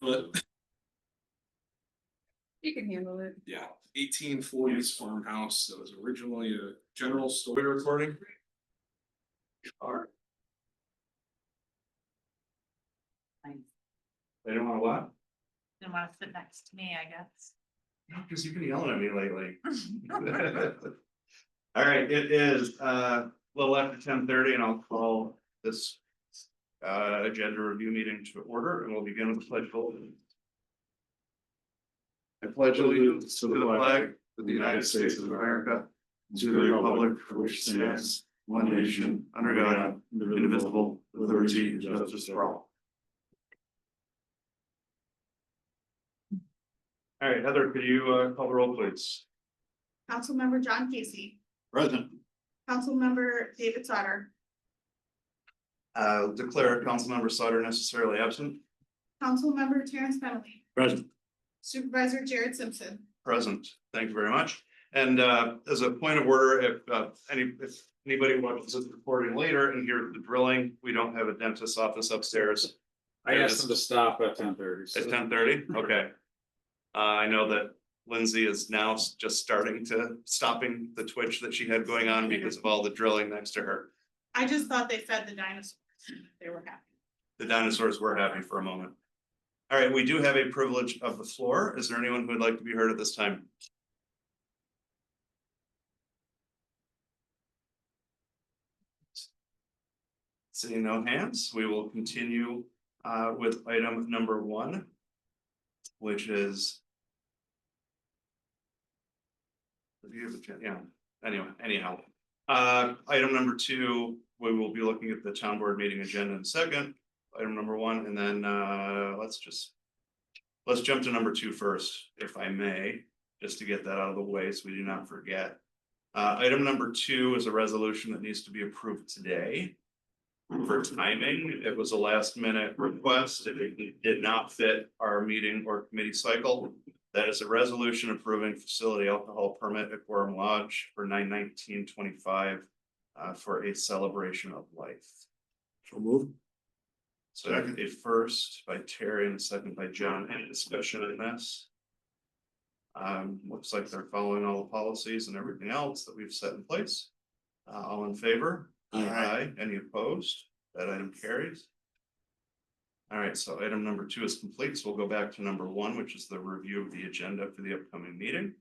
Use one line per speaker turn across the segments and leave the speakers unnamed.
But
You can handle it.
yeah, 1840s farmhouse that was originally a general store. We're recording. Alright. They don't want to what?
Didn't want to sit next to me, I guess.
Because you've been yelling at me lately. All right, it is a little after 10:30 and I'll call this agenda review meeting to order and we'll begin with the pledge of allegiance. I pledge allegiance to the flag of the United States of America, and to the republic for which it stands, one nation, under God, indivisible, with liberty and justice for all. All right, Heather, could you call the roll, please?
Councilmember John Casey,
Present.
Councilmember David Sauter,
Declare Councilmember Sutter necessarily absent.
Councilmember Terrence Penalty,
Present.
Supervisor Jared Simpson.
Present. Thank you very much. And as a point of order, if anybody wants to recording later and hear the drilling, we don't have a dentist's office upstairs.
I asked them to stop at 10:30.
At 10:30, okay. I know that Lindsay is now just starting to stopping the twitch that she had going on because of all the drilling next to her.
I just thought they fed the dinosaurs. They were happy.
The dinosaurs were happy for a moment. All right, we do have a privilege of the floor. Is there anyone who would like to be heard at this time? Seeing no hands, we will continue with item number 1, which is. Yeah, anyhow, item number 2, we will be looking at the town board meeting agenda in a second. Item number 1, and then let's jump to number 2 first, if I may, just to get that out of the way so we do not forget. Item number 2 is a resolution that needs to be approved today. For timing, it was a last minute request. It did not fit our meeting or committee cycle. That is a resolution approving facility alcohol permit at Gorham Lodge for 9/19/25 for a celebration of life.
So move.
So a first by Terry and a second by John. Any discussion on this? Looks like they're following all the policies and everything else that we've set in place. All in favor? Aye. Any opposed? That item carries. All right, so item number 2 is complete, so we'll go back to number 1, which is the review of the agenda for the upcoming meeting.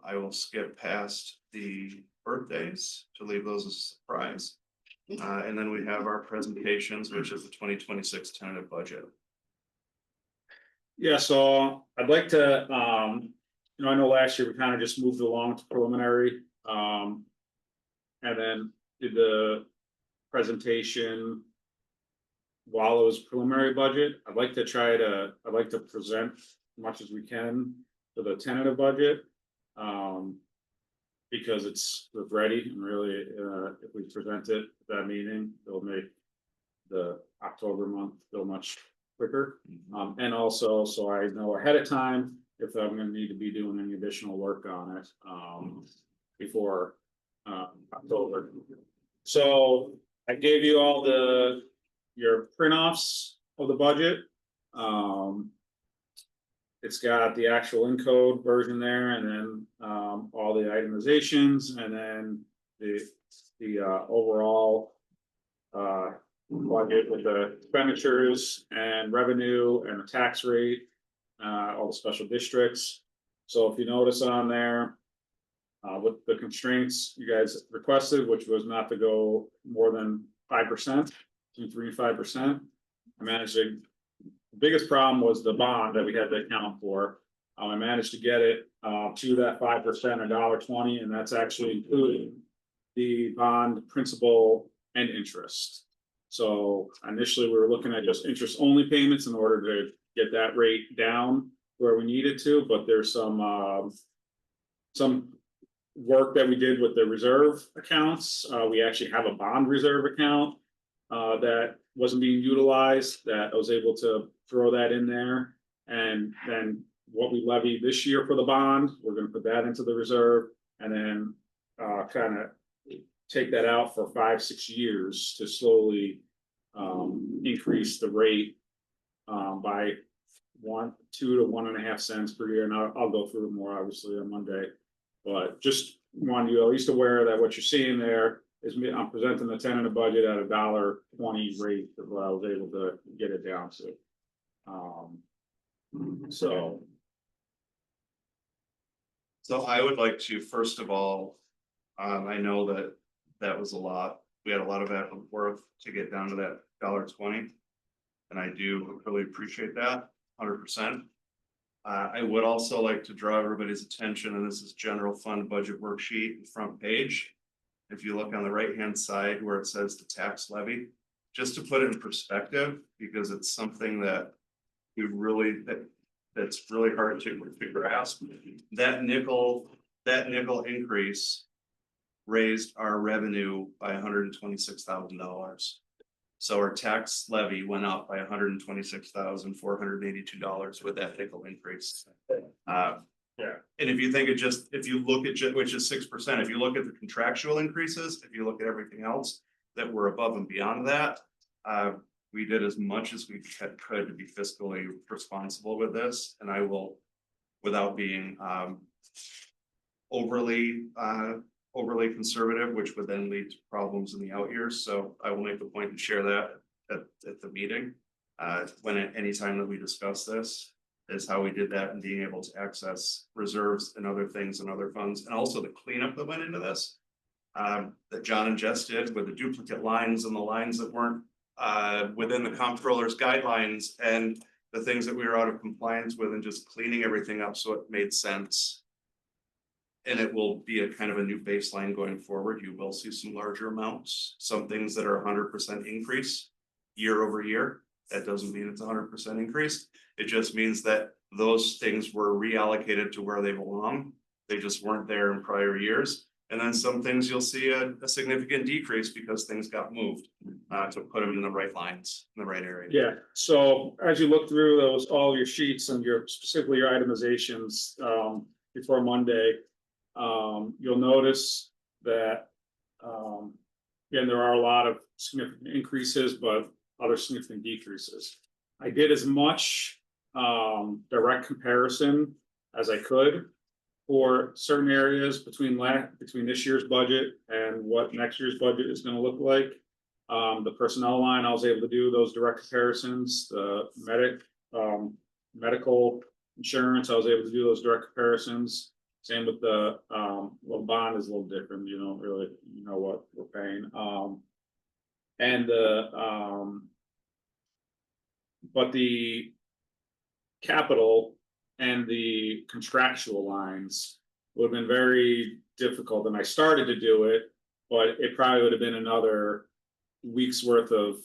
I will skip past the birthdays to leave those as a surprise. And then we have our presentations, which is the 2026 tentative budget.
Yeah, so I'd like to, I know last year we kind of just moved along to preliminary, and then did the presentation while it was preliminary budget. I'd like to present as much as we can for the tentative budget. Because it's ready and really, if we present it at that meeting, it'll make the October month go much quicker. And also, so I know ahead of time if I'm gonna need to be doing any additional work on it, before October. So I gave you all your print offs of the budget. It's got the actual encode version there, and then all the itemizations, and then the overall budget with the expenditures and revenue and the tax rate, all the special districts. So if you notice on there, with the constraints you guys requested, which was not to go more than 5%, between 3 and 5%, I managed to. The biggest problem was the bond that we had to account for. I managed to get it to that 5%, $1.20, and that's actually including the bond principal and interest. So initially we were looking at just interest only payments in order to get that rate down where we needed to, but there's some work that we did with the reserve accounts. We actually have a bond reserve account that wasn't being utilized, that I was able to throw that in there. And then what we levied this year for the bond, we're gonna put that into the reserve, and then kind of take that out for 5-6 years to slowly increase the rate by 2 to 1.5 cents per year, and I'll go through it more obviously on Monday. But just want you at least aware that what you're seeing there is me, I'm presenting the tentative budget at $1.20 rate of what I was able to get it down to. So,
So I would like to, first of all, I know that that was a lot. We had a lot of back and forth to get down to that $1.20. And I do really appreciate that 100%. I would also like to draw everybody's attention, and this is general fund budget worksheet, front page. If you look on the right-hand side where it says the tax levy, just to put it in perspective, because it's something that we really, that's really hard to grasp. That nickel increase raised our revenue by $126,000. So our tax levy went up by $126,482 with that nickel increase.
yeah,
And if you think it just, if you look at, which is 6%, if you look at the contractual increases, if you look at everything else that were above and beyond that, we did as much as we could to be fiscally responsible with this, and I will, without being overly conservative, which would then lead to problems in the out years. So I will make the point to share that at the meeting. Anytime that we discuss this, is how we did that and being able to access reserves and other things and other funds, and also the cleanup that went into this. That John and Jess did with the duplicate lines and the lines that weren't within the comptroller's guidelines, and the things that we were out of compliance with, and just cleaning everything up so it made sense. And it will be a kind of a new baseline going forward. You will see some larger amounts, some things that are 100% increase year over year. That doesn't mean it's 100% increase. It just means that those things were reallocated to where they belong. They just weren't there in prior years. And then some things you'll see a significant decrease because things got moved to put them in the right lines, in the right area.
yeah. So as you look through those, all your sheets and your specifically your itemizations before Monday, you'll notice that again, there are a lot of significant increases, but other significant decreases. I did as much direct comparison as I could for certain areas between this year's budget and what next year's budget is going to look like. The personnel line, I was able to do those direct comparisons. The medical insurance, I was able to do those direct comparisons. Same with the well, bond is a little different. You don't really know what we're paying. And but the capital and the contractual lines would have been very difficult. And I started to do it, but it probably would have been another week's worth of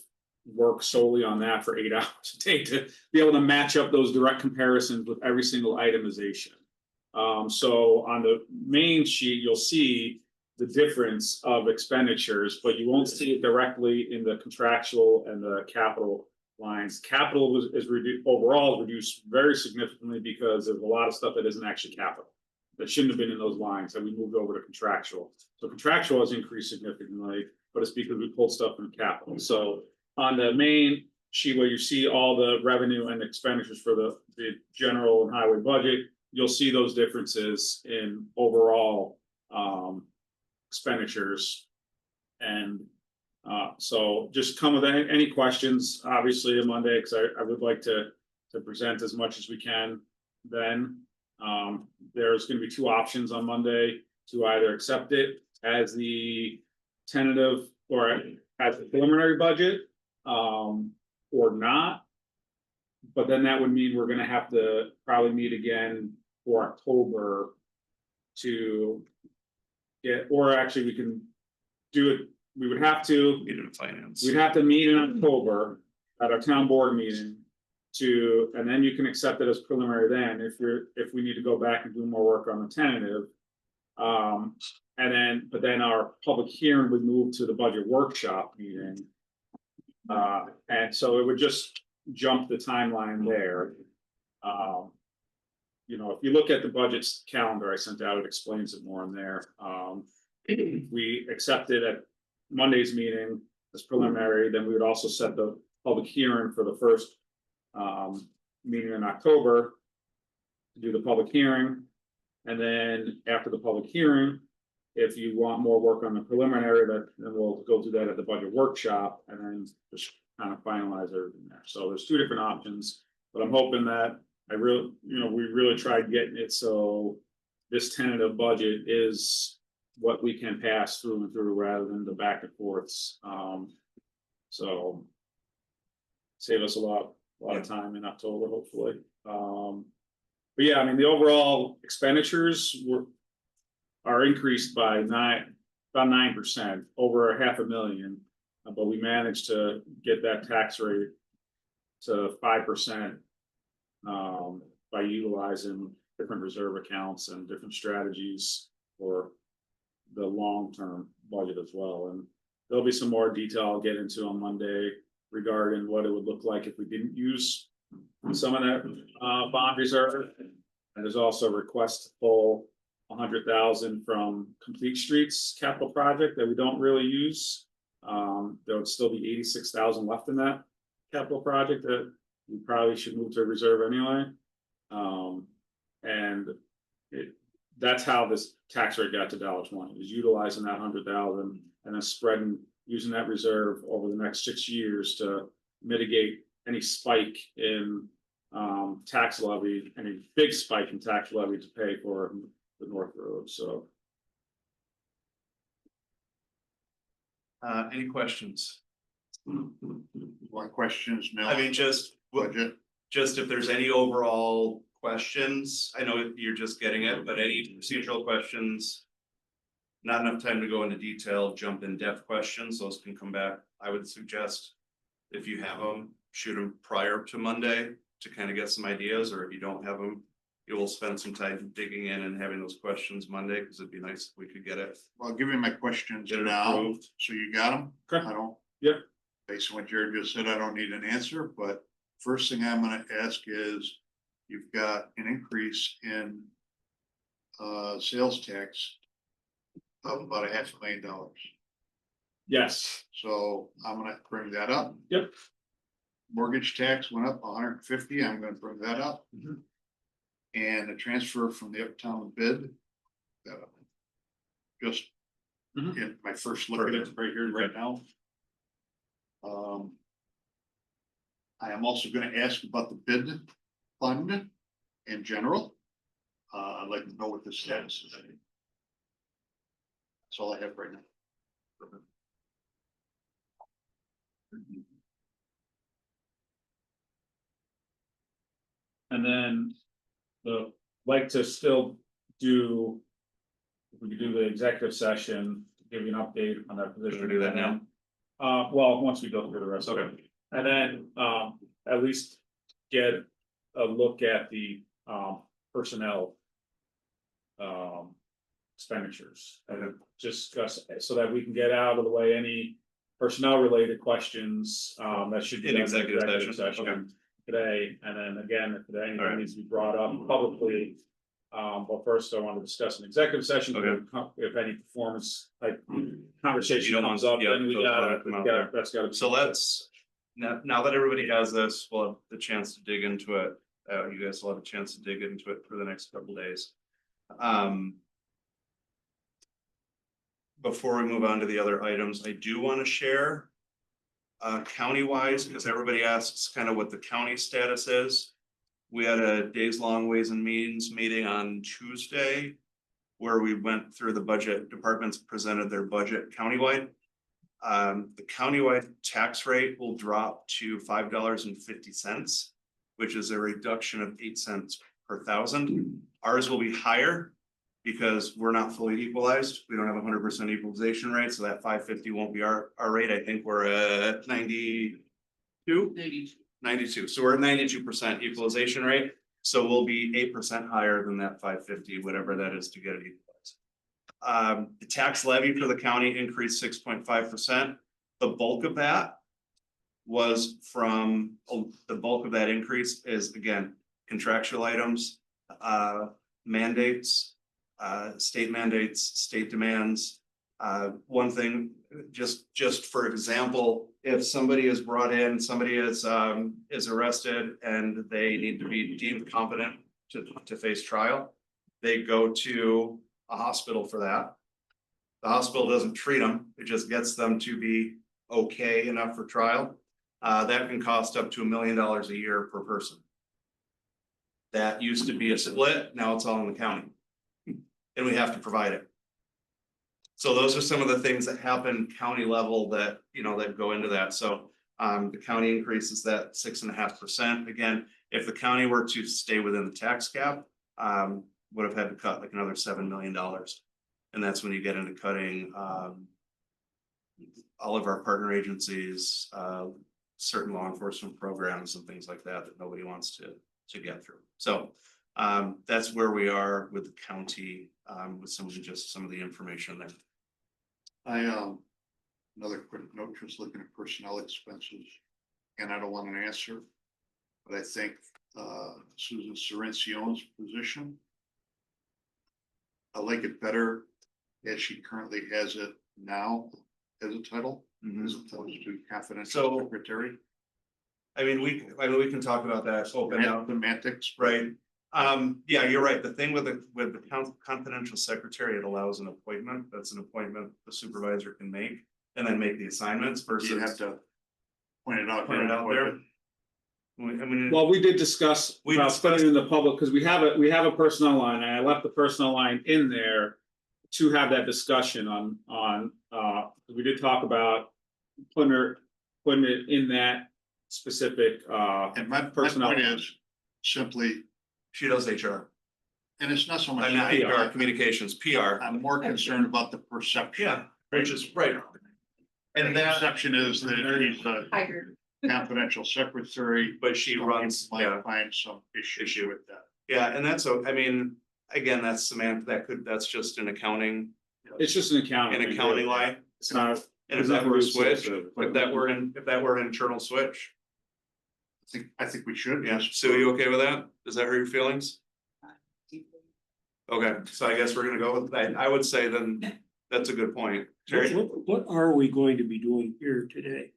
work solely on that for 8 hours a day to be able to match up those direct comparisons with every single itemization. So on the main sheet, you'll see the difference of expenditures, but you won't see it directly in the contractual and the capital lines. Capital is reduced overall, reduced very significantly because there's a lot of stuff that isn't actually capital that shouldn't have been in those lines that we moved over to contractual. So contractual has increased significantly, but it's because we pulled stuff from capital. So on the main sheet where you see all the revenue and expenditures for the general and highway budget, you'll see those differences in overall expenditures. And so just come with any questions, obviously, on Monday, because I would like to present as much as we can then. There's going to be 2 options on Monday to either accept it as the tentative or as the preliminary budget or not. But then that would mean we're going to have to probably meet again for October to get, or actually we can do it. We would have to
Meeting of finance.
We'd have to meet in October at our town board meeting to, and then you can accept it as preliminary then if we need to go back and do more work on the tentative. And then, but then our public hearing would move to the budget workshop meeting. And so it would just jump the timeline there. You know, if you look at the budget calendar I sent out, it explains it more in there. We accepted at Monday's meeting as preliminary, then we would also set the public hearing for the first meeting in October. To do the public hearing. And then after the public hearing, if you want more work on the preliminary, then we'll go through that at the budget workshop and then just kind of finalize everything there. So there's two different options, but I'm hoping that we really tried getting it so this tentative budget is what we can pass through and through rather than the back and forths. So save us a lot of time in October, hopefully. But yeah, I mean, the overall expenditures are increased by about 9%, over $500,000. But we managed to get that tax rate to 5%, by utilizing different reserve accounts and different strategies for the long-term budget as well. And there'll be some more detail I'll get into on Monday regarding what it would look like if we didn't use some of that bond reserve. And there's also a request to pull 100,000 from Complete Streets capital project that we don't really use. There would still be 86,000 left in that capital project that we probably should move to reserve anyway. And that's how this tax rate got to $1.20, is utilizing that 100,000 and then spreading, using that reserve over the next 6 years to mitigate any spike in tax levy, any big spike in tax levy to pay for the North Road. So
Any questions?
What questions now?
I mean, just if there's any overall questions, I know you're just getting it, but any procedural questions. Not enough time to go into detail, jump in depth questions, those can come back. I would suggest if you have them, shoot them prior to Monday to kind of get some ideas, or if you don't have them, you will spend some time digging in and having those questions Monday, because it'd be nice if we could get it.
Well, give me my questions
Get it
now,
approved.
so you got them?
Okay.
I don't.
Yep.
Based on what Jared just said, I don't need an answer, but first thing I'm gonna ask is, you've got an increase in sales tax of about $500,000.
yes,
So I'm gonna bring that up.
Yep.
Mortgage tax went up 150, I'm gonna bring that up.
Mhm.
And the transfer from the uptown bid. Just
Mhm.
in my first look at it right here, right now. I am also gonna ask about the bid fund in general. I'd like to know what the status is. That's all I have right now.
and then like to still do. If we could do the executive session, give you an update on that position.
Should we do that now?
Well, once we go through the rest of it.
Okay.
And then, at least get a look at the, personnel. Expenditures, and discuss, so that we can get out of the way any personnel related questions, that should be
In
done
executive session, okay.
Today, and then again, if there anything
Alright.
needs to be brought up publicly. But first I want to discuss an executive session.
Okay.
If any performance type conversation
You don't
comes
want-
up,
yeah,
then we
those
gotta,
wanna come out there.
that's gotta.
So let's, now that everybody has this, we'll have the chance to dig into it. You guys will have a chance to dig into it for the next couple days. Before we move on to the other items, I do want to share. County-wise, because everybody asks kind of what the county status is. We had a days-long Ways and Means meeting on Tuesday. Where we went through the budget, departments presented their budget countywide. The countywide tax rate will drop to $5.50, which is a reduction of 8 cents per thousand. Ours will be higher because we're not fully equalized. We don't have 100% equalization rate, so that 550 won't be our rate. I think we're at 92. 92. So we're at 92% equalization rate. So we'll be 8% higher than that 550, whatever that is to get it equalized. The tax levy for the county increased 6.5%. The bulk of that was from, the bulk of that increase is again, contractual items, mandates, state mandates, state demands. One thing, just for example, if somebody is brought in, somebody is arrested and they need to be deemed competent to face trial. They go to a hospital for that. The hospital doesn't treat them, it just gets them to be okay enough for trial. That can cost up to $1 million a year per person. That used to be a split, now it's all in the county. And we have to provide it. So those are some of the things that happen county level that, you know, that go into that. So the county increases that 6.5%. Again, if the county were to stay within the tax cap, would have had to cut like another $7 million. And that's when you get into cutting all of our partner agencies, certain law enforcement programs and things like that that nobody wants to get through. So that's where we are with the county, with some of the information there.
Another quick note, just looking at personnel expenses, and I don't want an answer. But I think Susan Cerencion's position, I like it better as she currently has it now as a title, as opposed to confidential
So-
secretary.
I mean, we can talk about that open now.
Semantics.
Right. Yeah, you're right. The thing with the confidential secretary, it allows an appointment. That's an appointment the supervisor can make and then make the assignments versus.
You have to point it out.
Point it out there. I mean,
Well, we did discuss
We
about
discussed-
putting it in the public, because we have a personnel line, and I left the personnel line in there. To have that discussion on, we did talk about putting it in that specific,
And my
personnel.
point is simply,
she does HR.
and it's not so much.
I'm not HR, communications, PR.
I'm more concerned about the perception.
Yeah, which is right. And
The
that,
perception is that he's a
Hired.
confidential secretary.
but she runs, yeah.
Might find some issue with that.
Yeah, and that's, I mean, again, that's semantic, that's just an accounting,
it's just an accounting.
an accounting line.
It's not.
And if
there's
that
nothing
were a
to do with
switch,
it.
if that were an internal switch,
I think we should.
yeah, Sue, you okay with that? Does that hurt your feelings? Okay, so I guess we're gonna go with that. I would say then, that's a good point. Terry?
What are we going to be doing here today?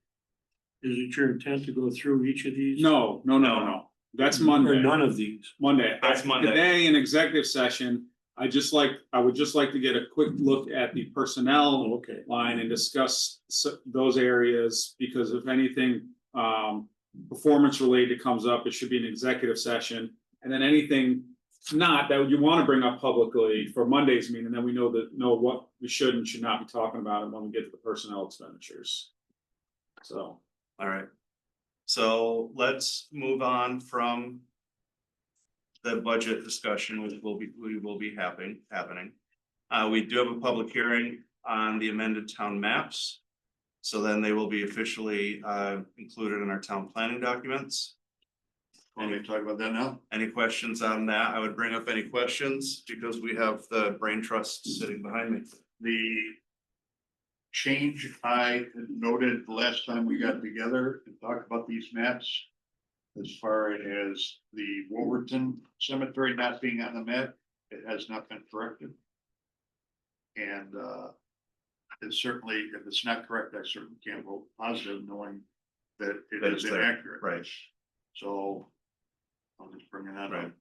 Is it your intent to go through each of these?
No. That's
Or
Monday.
none of these?
Monday.
That's Monday.
Today in executive session, I would just like to get a quick look at the personnel
Oh, okay.
line and discuss those areas, because if anything, performance related comes up, it should be an executive session. And then anything not that you want to bring up publicly for Monday's meeting, then we know what we should and should not be talking about it when we get to the personnel expenditures. So.
All right. So let's move on from the budget discussion, which we will be happening. We do have a public hearing on the amended town maps. So then they will be officially included in our town planning documents.
Want to talk about that now?
Any questions on that? I would bring up any questions because we have the brain trust sitting behind me.
The change I had noted the last time we got together and talked about these maps, as far as the Wolverton Cemetery not being on the map, it has not been corrected. And it certainly, if it's not correct, I certainly can't vote positive knowing that it
That
is
it's there.
inaccurate.
Right.
So I'm just bringing that
Right.
up.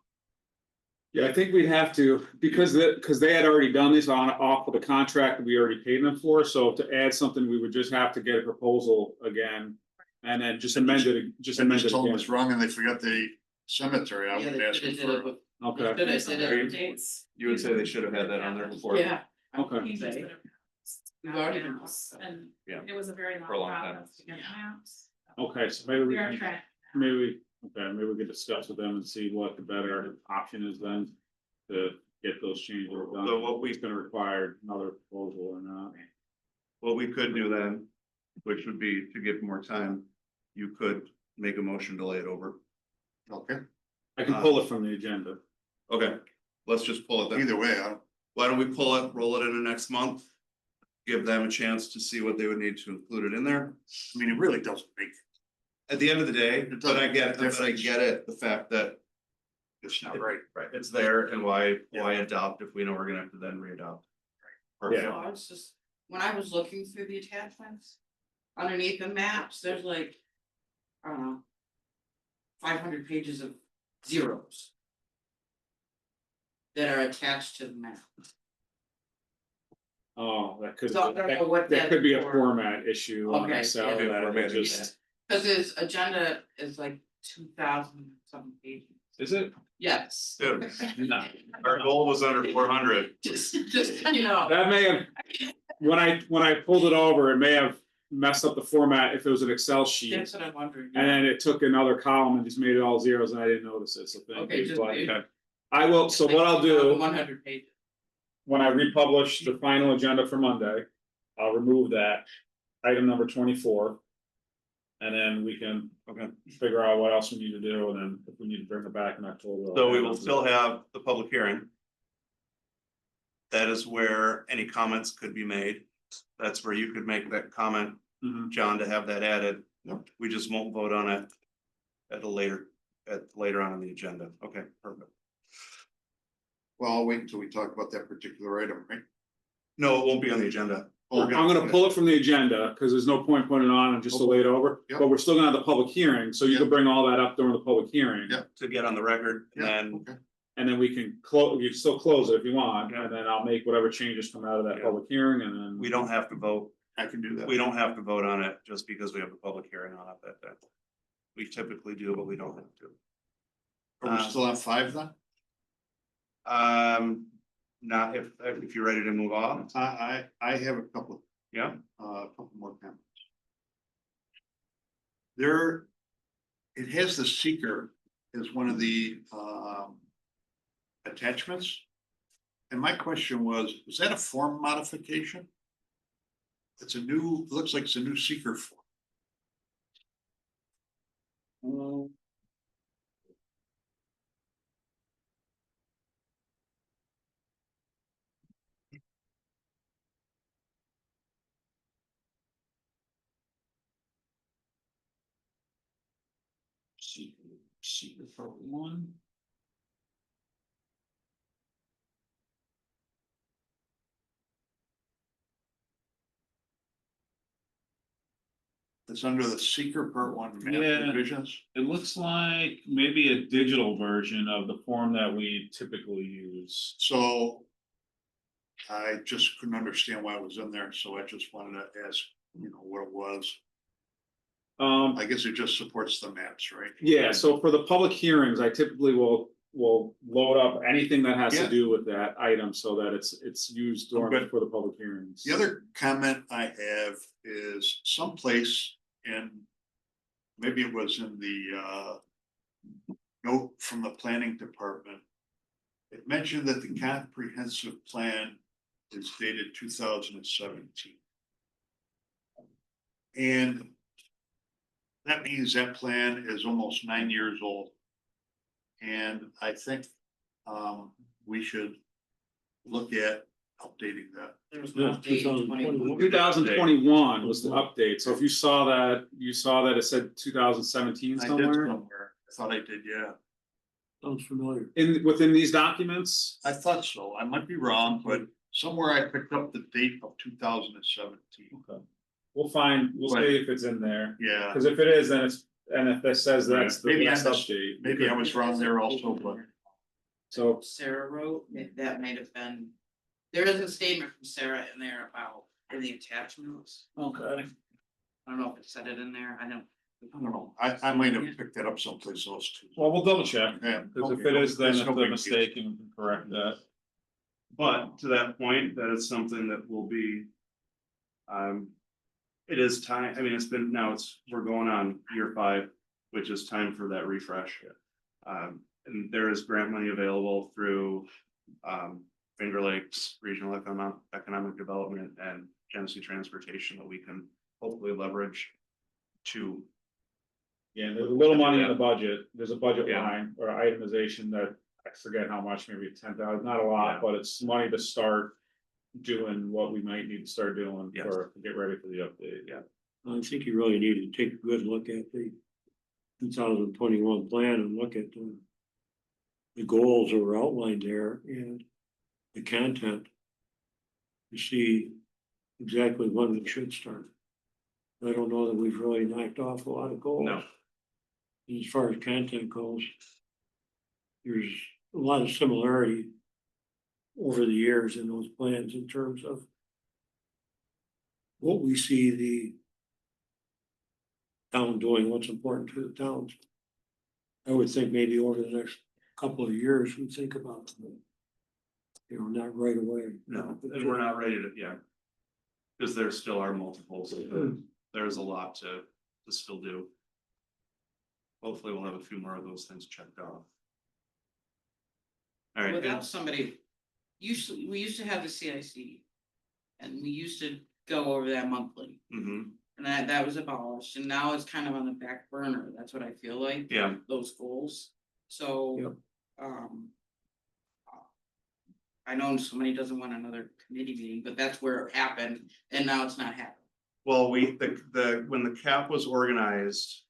Yeah, I think we'd have to, because they had already done this off of the contract that we already paid them for, so to add something, we would just have to get a proposal again. And then just amend it,
I just told them
again.
it's wrong and they forgot the cemetery. I
Yeah,
would
they
ask
should've
them
did it
for.
bef-
Okay,
Should I say that?
Dates.
You would say they should have had that on there before.
Yeah,
okay.
He just
Right.
did it.
We've already
Now,
been-
And
Yeah.
it was a very
For a
long
long time.
process to get maps.
Okay, so maybe
We are on
we
track.
maybe we could discuss with them and see what the better option is then. To get those changes done.
So what we-
It's gonna require another proposal or not.
What we could do then, which would be to give more time, you could make a motion to lay it over.
Okay,
I can pull it from the agenda.
Okay, let's just pull it then.
either way, I don't.
Why don't we pull it, roll it into next month? Give them a chance to see what they would need to include it in there.
I mean, it really doesn't make,
At the end of the day,
It
but I
doesn't
get,
make a
but I
difference.
get it, the fact that.
it's not right.
Right, it's there and why adopt if we know we're gonna have to then re-adopt.
so
Perfect.
I was just, when I was looking through the attachments, underneath the maps, there's like, I don't know. 500 pages of zeros. That are attached to the map.
Oh, that could,
So I don't know what
that could be a
that's for.
format issue on
Okay,
Excel
yeah.
that
Format
it just,
Cause his agenda is like 2,000 something pages.
is it?
Yes.
Dude,
No.
our goal was under 400.
Just, you know.
That may have, when I pulled it over, it may have messed up the format if it was an Excel sheet.
That's what I'm wondering.
And then it took another column and just made it all zeros and I didn't notice it, so thank
Okay,
you.
just
But
maybe.
I will, so what I'll do,
100 pages.
when I republish the final agenda for Monday, I'll remove that item number 24. And then we can
Okay,
figure out what else we need to do, and then if we need to bring it back in October.
so we will still have the public hearing. That is where any comments could be made. That's where you could make that comment,
Mhm.
John, to have that added.
Yep.
We just won't vote on it at later on in the agenda. Okay, perfect.
Well, I'll wait until we talk about that particular item, right?
No, it won't be on the agenda.
Oh,
I'm gonna pull it from the agenda, cause there's no point putting it on and just to lay it over,
Yep.
but we're still gonna have the public hearing, so you can
Yep.
bring all that up during the public hearing.
Yep.
To get on the record, and
Yeah,
then
okay.
And then we can close, you can still close it if you want,
Yeah.
and then I'll make whatever changes come out of that
Yeah.
public hearing, and then.
we don't have to vote.
I can do that.
We don't have to vote on it just because we have a public hearing on it that day. We typically do, but we don't have to.
Are we still on 5 then?
Not if you're ready to move on,
I have a couple
yeah,
more comments. There, it has the seeker as one of the attachments. And my question was that a form modification? It's a new, looks like it's a new seeker form.
Secret for one.
It's under the seeker part 1 map
Yeah.
revisions.
It looks like maybe a digital version of the form that we typically use.
So I just couldn't understand why it was in there, so I just wanted to ask, what it was. I guess it just supports the maps, right?
Yeah, so for the public hearings, I typically will load up anything that has to
Yeah.
do with that item so that it's used
I'm
during
good.
for the public hearings.
The other comment I have is someplace in, maybe it was in the note from the planning department. It mentioned that the comprehensive plan is dated 2017. And that means that plan is almost 9 years old. And I think we should look at updating that.
There was
Yeah,
no date
2021.
2021 was the update, so if you saw that it said 2017
I did
somewhere
somewhere. I thought I did, yeah.
Sounds familiar.
within these documents.
I thought so. I might be wrong, but somewhere I picked up the date of 2017.
Okay. We'll see if it's in there,
Yeah,
cause if it is, then and if it says that's the
Maybe I
last
missed-
update.
maybe I was wrong there also, but
So,
Sarah wrote, that might have been, there is a statement from Sarah in there about, in the attachments.
okay.
I don't know if it said it in there, I don't.
I don't know. I might have picked that up someplace else too.
Well, we'll double check,
Yeah,
cause if
okay,
it is, then
that's
it's
no
a
big deal.
mistake and we can correct that.
but to that point, that is something that will be. It is time, I mean, we're going on year 5, which is time for that refresh. And there is grant money available through Finger Lakes Regional Economic Development and Genesee Transportation that we can hopefully leverage to.
Yeah, there's a little money in the budget, there's a budget
Yeah.
line or itemization that, I forget how much, maybe 10,000, not a lot,
Yeah.
but it's money to start. Doing what we might need to start doing
Yes.
to get ready for the update.
Yeah.
I think you really need to take a good look at the 2021 plan and look at the goals that were outlined there and the content. To see exactly when it should start. I don't know that we've really knocked off a lot of goals.
No.
As far as content goes, there's a lot of similarity over the years in those plans in terms of what we see the town doing, what's important to the towns. I would think maybe over the next couple of years, we think about, you know, not right away.
No, and we're not ready to, yeah. Because there still are multiples, there's a lot to still do. Hopefully we'll have a few more of those things checked off. All right,
Without somebody, we used to have the CIC. And we used to go over that monthly,
mm-hmm,
and that was abolished, and now it's kind of on the back burner, that's what I feel like.
yeah,
Those goals, so,
Yep.
I know somebody doesn't want another committee meeting, but that's where it happened, and now it's not happening.
well, when the cap was organized.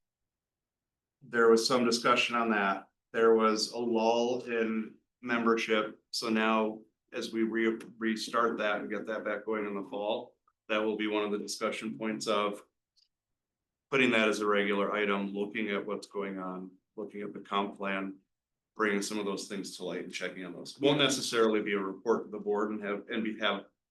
There was some discussion on that, there was a lull in membership, so now as we restart that and get that back going in the fall. That will be one of the discussion points of. Putting that as a regular item, looking at what's going on, looking at the comp plan. Bringing some of those things to light and checking on those, won't necessarily be a report to the board and have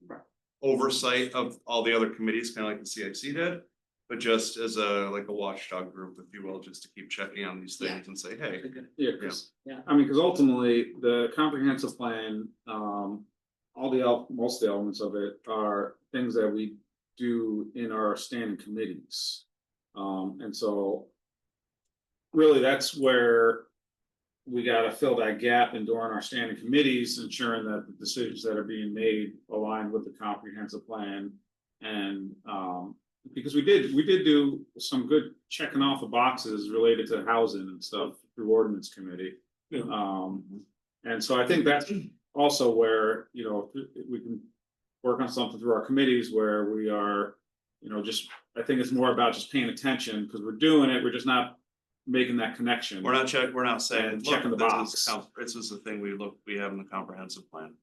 Right.
oversight of all the other committees, kind of like the CIC did. But just as like a watchdog group, if you will, just to keep checking on these things and say, hey,
Yeah, I mean, because ultimately, the comprehensive plan, most of the elements of it are things that we do in our standing committees. And so really, that's where we gotta fill that gap and during our standing committees, ensuring that the decisions that are being made align with the comprehensive plan. And, because we did do some good checking off of boxes related to housing and stuff through ordinance committee.
Yeah.
And so I think that's also where, you know, we can work on something through our committees where we are, you know, just, I think it's more about just paying attention, because we're doing it, we're just not making that connection.
we're not saying,
And checking the
look,
box.
this is the thing we have in the comprehensive plan.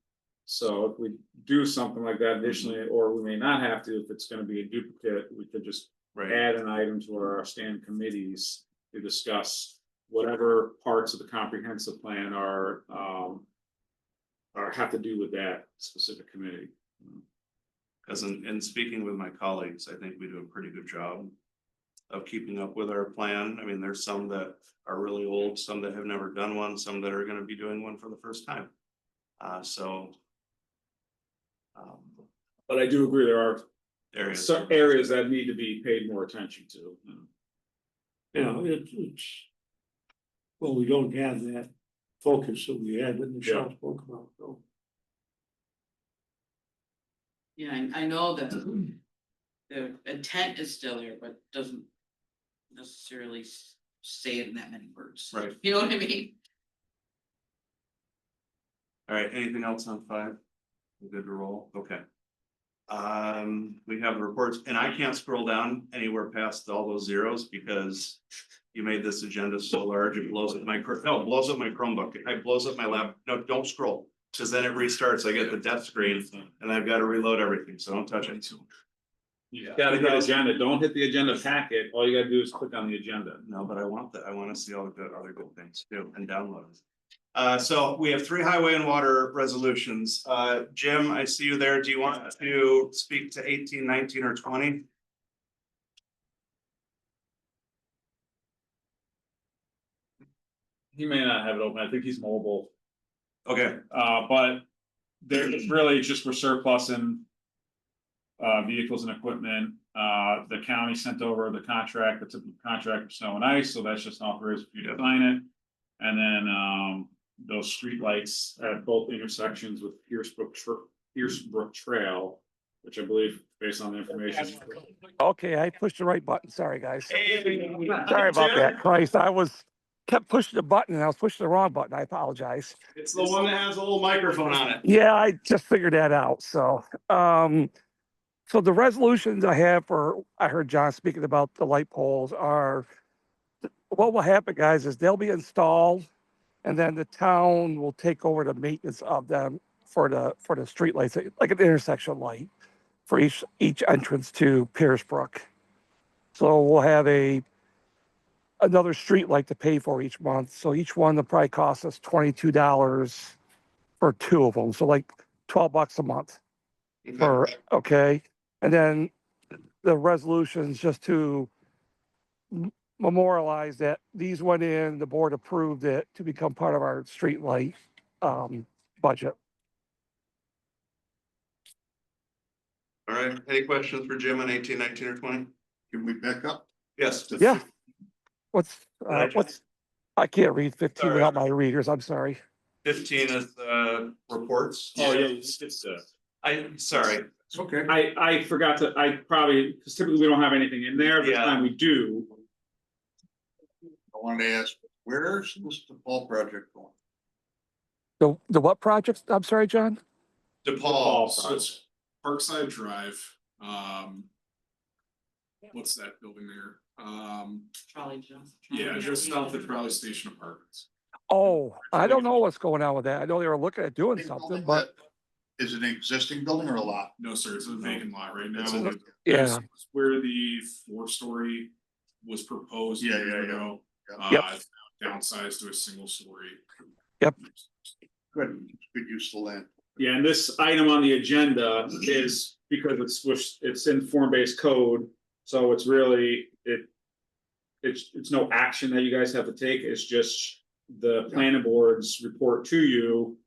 So if we do something like that additionally, or we may not have to, if it's gonna be a duplicate, we could just
Right,
add an item to our standing committees to discuss whatever parts of the comprehensive plan are have to do with that specific committee.
as in speaking with my colleagues, I think we do a pretty good job. Of keeping up with our plan, I mean, there's some that are really old, some that have never done one, some that are gonna be doing one for the first time. So.
But I do agree, there are
Areas.
some areas that need to be paid more attention to.
Yeah, it's. Well, we don't have that focus that we had that Michelle spoke about, so.
Yeah, I know that the intent is still there, but doesn't necessarily say it in that many words.
Right.
You know what I mean?
All right, anything else on 5? We're good to roll, okay. We have the reports, and I can't scroll down anywhere past all those zeros because. You made this agenda so large, it blows up my, blows up my Chromebook, it blows up my lap, no, don't scroll. Cause then it restarts, I get the death screen and I've got to reload everything, so don't touch it.
You gotta hit agenda, don't hit the agenda packet, all you gotta do is click on the agenda.
No, but I want that, I wanna see all the good, other good things too, and download it. So we have 3 highway and water resolutions. Jim, I see you there. Do you want to speak to 18, 19, or 20?
He may not have it open, I think he's mobile,
Okay,
but there, it's really just we're surplusing. Vehicles and equipment, the county sent over the contract, the typical contract for snow and ice, so that's just authorized for you to sign it. And then, those streetlights at both intersections with Piercebrook Trail, which I believe, based on the information.
Okay, I pushed the right button. Sorry, guys.
Hey,
Sorry about that. Christ, kept pushing the button and I was pushing the wrong button. I apologize.
it's the one that has a little microphone on it.
Yeah, I just figured that out. So the resolutions I have I heard John speaking about the light poles what will happen, guys, is they'll be installed and then the town will take over the maintenance of them for the streetlights, like an intersection light for each entrance to Pierce Brook. So we'll have another street light to pay for each month. So each one will probably cost us $22 for two of them. So like $12 a month
Okay.
for, okay? And then the resolutions just to memorialize that these went in, the board approved it to become part of our street light budget.
All right, any questions for Jim on 18, 19, or 20?
Can we back up?
Yes.
Yeah. What's,
Right.
I can't read 15
Sorry.
without my readers. I'm sorry.
15 is reports.
Oh, yeah, it's,
Sorry,
It's okay.
I forgot to, I probably, because typically we don't have anything in there, this
Yeah.
time we do.
I wanted to ask, where's this DePaul project going?
The what projects? I'm sorry, John?
DePaul.
So
So it's Parkside Drive, what's that building there?
Trolley jump.
Yeah, just south of Trolley Station Apartments.
Oh, I don't know what's going on with that. I know they were looking at doing
Big
something,
building
but
that- Is it an existing building or a lot?
No, sir, it's a vacant lot right now.
It's a-
yeah,
It's where the 4-story was proposed
Yeah,
years
yeah, yeah.
ago.
Yep.
It's now downsized to a single story.
Yep.
Good, good use of land.
Yeah, and this item on the agenda is because it's in form-based code, so it's really, it's no action that you guys have to take, it's just the planning board's report to you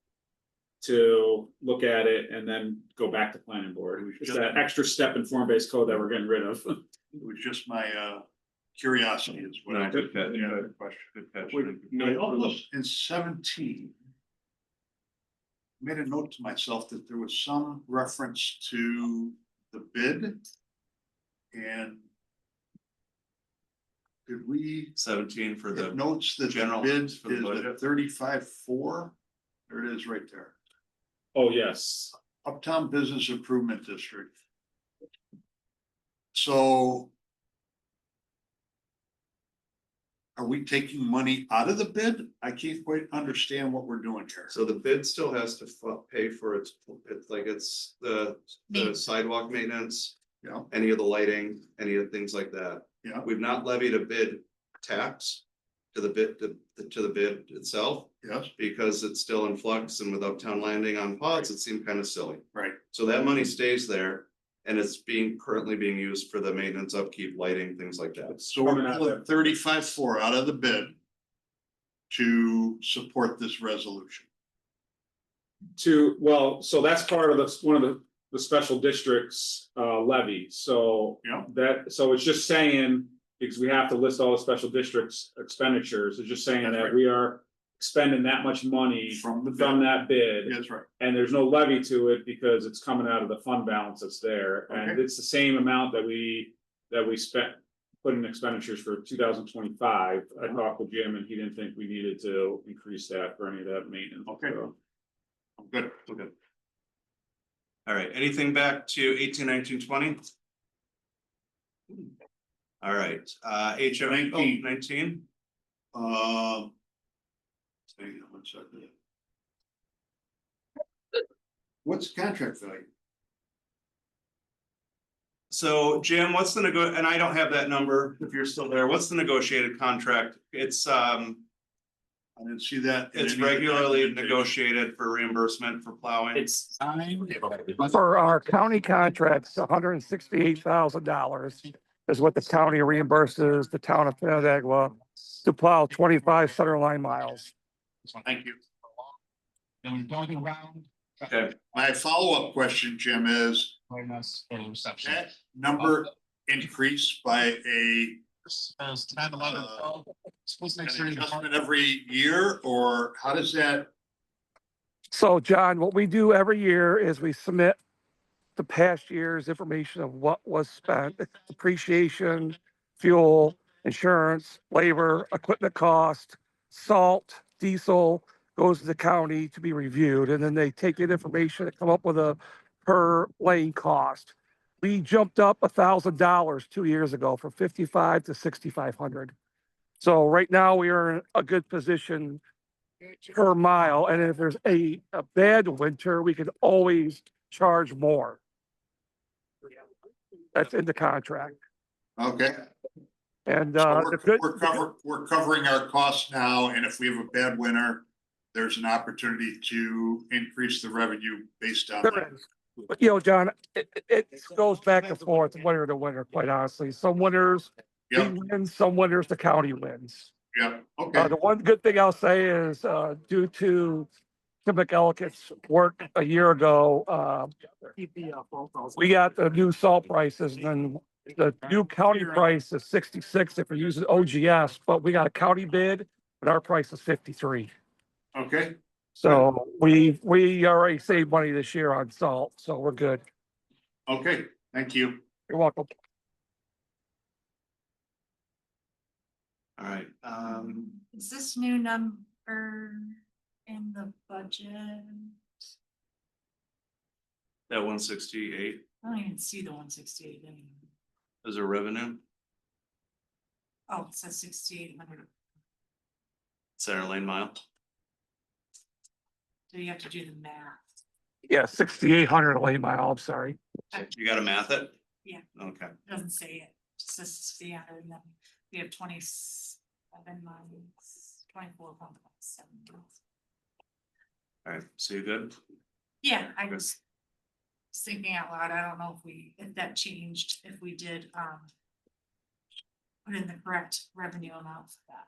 to look at it and then go back to planning board. It's that extra step in form-based code that we're getting rid of.
It was just my curiosity is what I.
No, good catch.
Yeah, good question.
Good catch.
Wait,
Thank you.
I almost in 17. Made a note to myself that there was some reference to the bid. And. Did we
17 for
get
the,
notes that the
general
bid is
for the budget?
at 35.4? There it is right there.
Oh, yes.
Uptown Business Improvement District. So. Are we taking money out of the bid? I can't quite understand what we're doing here.
so the bid still has to pay for it's like it's the sidewalk maintenance,
Yeah,
any of the lighting, any of the things like that.
yeah,
We've not levied a bid tax to the bid, to the bid itself,
yes,
because it's still in flux, and with Uptown Landing on pause, it seemed kind of silly.
right.
So that money stays there, and it's currently being used for the maintenance, upkeep, lighting, things like that.
So we're pulling 35.4 out of the bid. To support this resolution.
Well, so that's part of one of the special districts levy, so.
Yeah.
So it's just saying, because we have to list all the special districts expenditures, it's just saying
That's
that
right.
we are spending that much money
From the bid.
from that bid.
That's right.
And there's no levy to it because it's coming out of the fund balance that's there, and
Okay.
it's the same amount that we spent. Put in expenditures for 2025, I talked with Jim and he didn't think we needed to increase that for any of that maintenance.
Okay.
So.
Good.
Okay. All right, anything back to 18, 19, 20? All right, HO
19.
19,
Hang on one second. What's the contract value?
so Jim, what's the and I don't have that number, if you're still there, what's the negotiated contract? It's
I didn't see that. in
it's
any of the
regularly
documentation.
negotiated for reimbursement for plowing.
It's
for our county contracts, $168,000 is what the county reimburses the town of Canandaigua to plow 25 center line miles.
Thank you.
And we're going around.
Okay,
My follow-up question, Jim, is
Join us for the reception.
that number increased by
There's 10, 11, 12. Supposed to make sure
an
you.
adjustment every year, or how does that?
So John, what we do every year is we submit the past year's information of what was spent, depreciation, fuel, insurance, labor, equipment cost, salt, diesel, goes to the county to be reviewed, and then they take that information and come up with a per lane cost. We jumped up $1,000 2 years ago from 55 to 6,500. So right now we are in a good position per mile, and if there's a bad winter, we can always charge more. That's in the contract.
Okay.
And,
So
the good,
we're covering our costs now, and if we have a bad winter, there's an opportunity to increase the revenue based on
there
that.
is. But, you know, John, it goes back and forth, winter to winter, quite honestly. Some winters we
Yep,
win, some winters the county wins.
yep, okay,
The one good thing I'll say is, due to Tim McEllicott's work a year ago, we got the new salt prices, and then the new county price is 66 if you're using OGS, but we got a county bid, but our price is 53.
okay,
So we already saved money this year on salt, so we're good.
okay, thank you.
You're welcome.
All right,
Is this new number in the budget?
that 168
I don't even see the 168 anymore.
is a revenue,
Oh, it says 6,800.
center lane mile.
So you have to do the math.
Yeah, 6,800 lane mile, I'm sorry.
You gotta math it?
Yeah.
Okay,
It doesn't say it, just says 6,800, and then we have 27 miles, 24.7 miles.
all right, so you good?
Yeah, I was thinking out loud, I don't know if that changed, if we did, put in the correct revenue amount for that.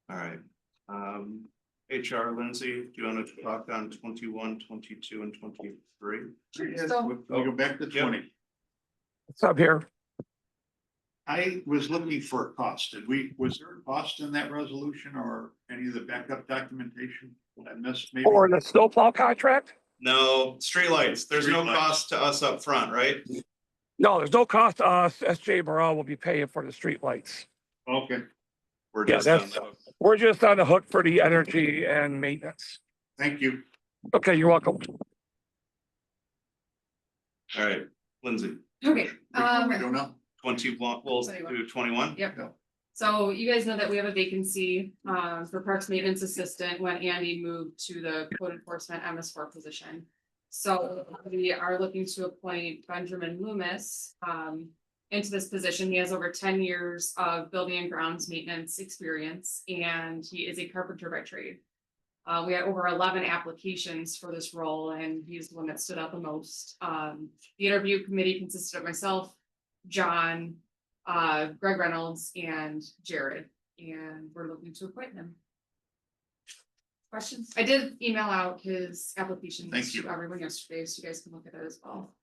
All right, HR Lindsay, do you want to talk on 21, 22, and 23?
Can we go back to
Yep.
20?
What's up here?
I was looking for a cost. Was there a cost in that resolution or any of the backup documentation that I missed maybe?
Or the snowplow contract?
No, streetlights, there's no
Streetlights.
cost to us up front, right?
No, there's no cost to us. SJ Morale will be paying for the streetlights.
Okay,
We're
Yeah,
just on
that's,
the hook.
we're just on the hook for the energy and maintenance.
thank you.
Okay, you're welcome.
All right, Lindsay,
Okay,
We don't know.
21, we'll
21.
do 21.
yep. So you guys know that we have a vacancy for Parks Maintenance Assistant when Andy moved to the code enforcement MS4 position. So we are looking to appoint Benjamin Loomis into this position. He has over 10 years of building and grounds maintenance experience, and he is a carpenter by trade. We had over 11 applications for this role, and he's the one that stood out the most. The interview committee consisted of myself, John, Greg Reynolds, and Jared, and we're looking to appoint him. Questions? I did email out his application
Thank you.
to everyone yesterday, so you guys can look at it as well.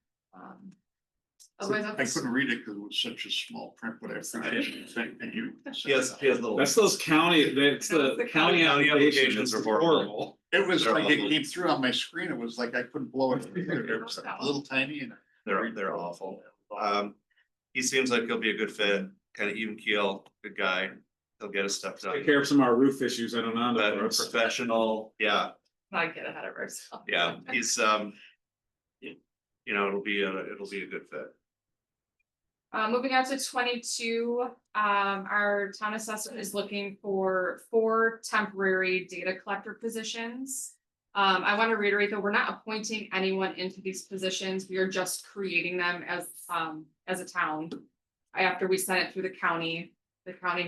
Otherwise,
I couldn't read it because it was such a small print, but I appreciate it. Thank you.
Yes, he has little.
That's those county, that's the county
County
applications
applications
are
are horrible.
horrible.
It was
They're
like it
awful.
came through on my screen. It was like I couldn't blow it. It was a little tiny and.
They're awful. He seems like he'll be a good fit, kind of even keel, good guy. He'll get his stuff done.
Take care of some of our roof issues I don't know.
But professional, yeah,
not get ahead of ourselves.
yeah, he's, you know, it'll be a good fit.
Moving on to 22, our town assessor is looking for 4 temporary data collector positions. I want to reiterate that we're not appointing anyone into these positions. We are just creating them as a town. After we sent it through the county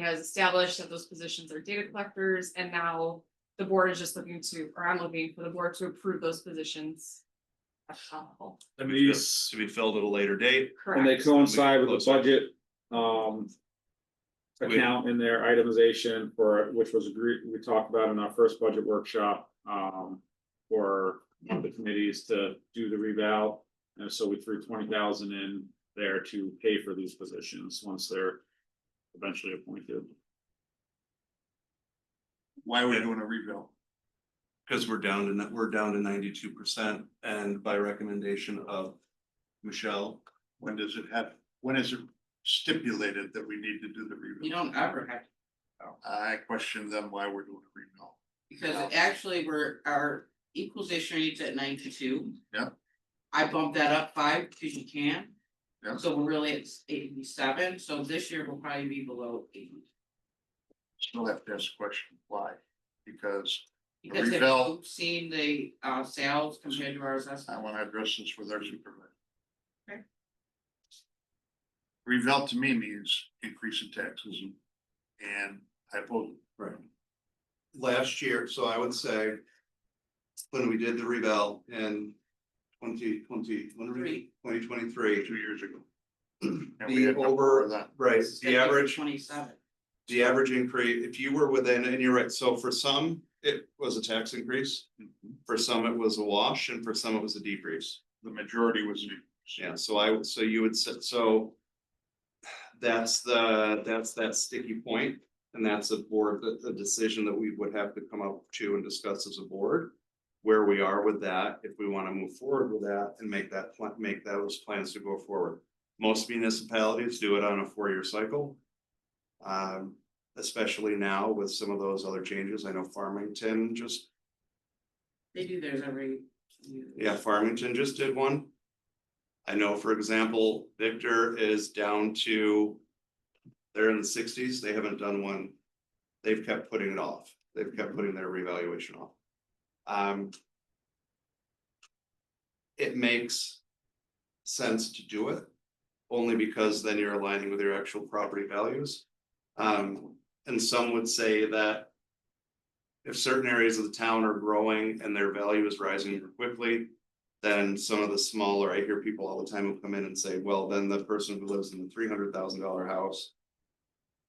has established that those positions are data collectors, and now the board is just looking to, or I'm looking for the board to approve those positions. That's possible.
These,
To be filled at a later date.
and they
Correct.
coincide with the
Closer.
budget, account in their itemization for, which was agreed, we talked about in our first budget workshop, for one of the committees to do the reval. And so we threw 20,000 in there to pay for these positions once they're eventually appointed.
Why are we doing a rebuild?
Cause we're down to 92% and by recommendation of Michelle.
When is it stipulated that we need to do the rebuild?
You don't ever have,
I question them why we're doing a rebuild.
because actually our equalization rate's at 92.
Yeah.
I bumped that up 5 because you can.
Yeah.
So we're really at 87, so this year will probably be below 80.
Still have to ask the question, why? Because
Because if
Revale-
you've seen the sales compared to our assessment.
I want to address this with our supervisor. Revale to me means increase in taxes and I oppose it.
Right. Last year, so I would say. When we did the revale in 2023,
2 years ago. And we
the
had no more
over,
of that.
right, the average.
27.
The average increase, if you were within, and you're right, so for some, it was a tax increase. For some, it was a wash, and for some, it was a decrease.
The majority was.
Yeah, so you would say, so. That's that sticky point, and that's a board, the decision that we would have to come up to and discuss as a board. Where we are with that, if we wanna move forward with that and make those plans to go forward. Most municipalities do it on a 4-year cycle. Especially now with some of those other changes, I know Farmington just,
They do theirs every.
yeah, Farmington just did one. I know, for example, Victor is down to, they're in the 60s, they haven't done one. They've kept putting it off, they've kept putting their revaluation off. It makes sense to do it, only because then you're aligning with your actual property values. And some would say that if certain areas of the town are growing and their value is rising more quickly, then some of the smaller, I hear people all the time who come in and say, well, then the person who lives in the $300,000 house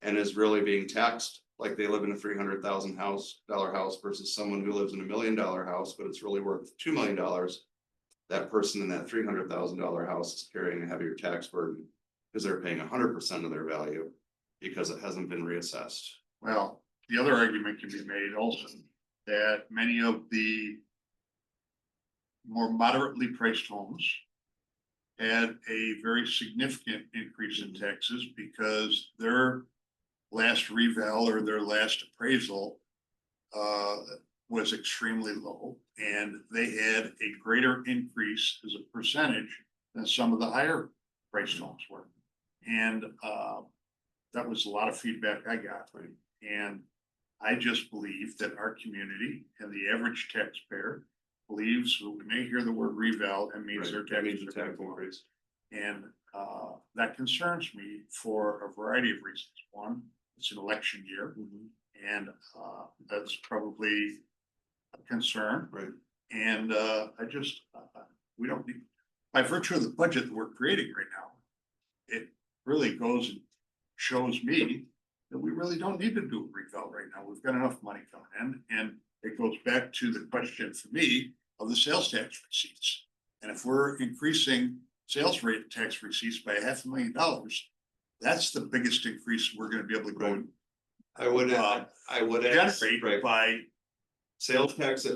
and is really being taxed like they live in a $300,000 house versus someone who lives in $1 million house, but it's really worth $2 million. That person in that $300,000 house is carrying a heavier tax burden because they're paying 100% of their value because it hasn't been reassessed.
Well, the other argument can be made also that many of the more moderately priced homes had a very significant increase in taxes because their last reval or their last appraisal was extremely low, and they had a greater increase as a percentage than some of the higher priced homes were. And that was a lot of feedback I got. Right? And I just believe that our community and the average taxpayer believes when they hear the word reval, it means their taxes are going to go up. And that concerns me for a variety of reasons. One, it's an election year, and that's probably a concern.
Right.
And I just, we don't need, by virtue of the budget that we're creating right now, it really goes and shows me that we really don't need to do a reval right now. We've got enough money coming in, and it goes back to the question for me of the sales tax receipts. And if we're increasing sales rate tax receipts by $500,000, that's the biggest increase we're gonna be able to go.
I would ask,
Generate
right,
by,
sales tax,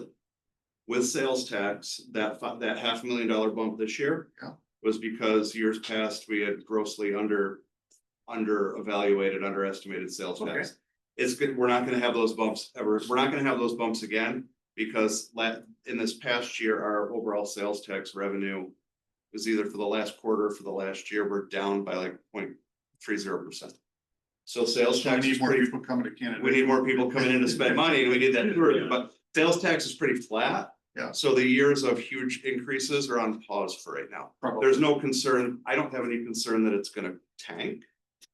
with sales tax, that $500,000 bump this year.
Yeah.
Was because years past, we had grossly underestimated sales
Okay.
tax. It's good, we're not gonna have those bumps ever, we're not gonna have those bumps again, because in this past year, our overall sales tax revenue. Was either for the last quarter or for the last year, we're down by like 0.30%. So sales
so we
tax is
need more
pretty,
people coming to Canada.
we need more people coming in to spend money, and we did that earlier, but sales tax is pretty flat.
Yeah.
So the years of huge increases are on pause for right now.
Probably.
There's no concern, I don't have any concern that it's gonna tank,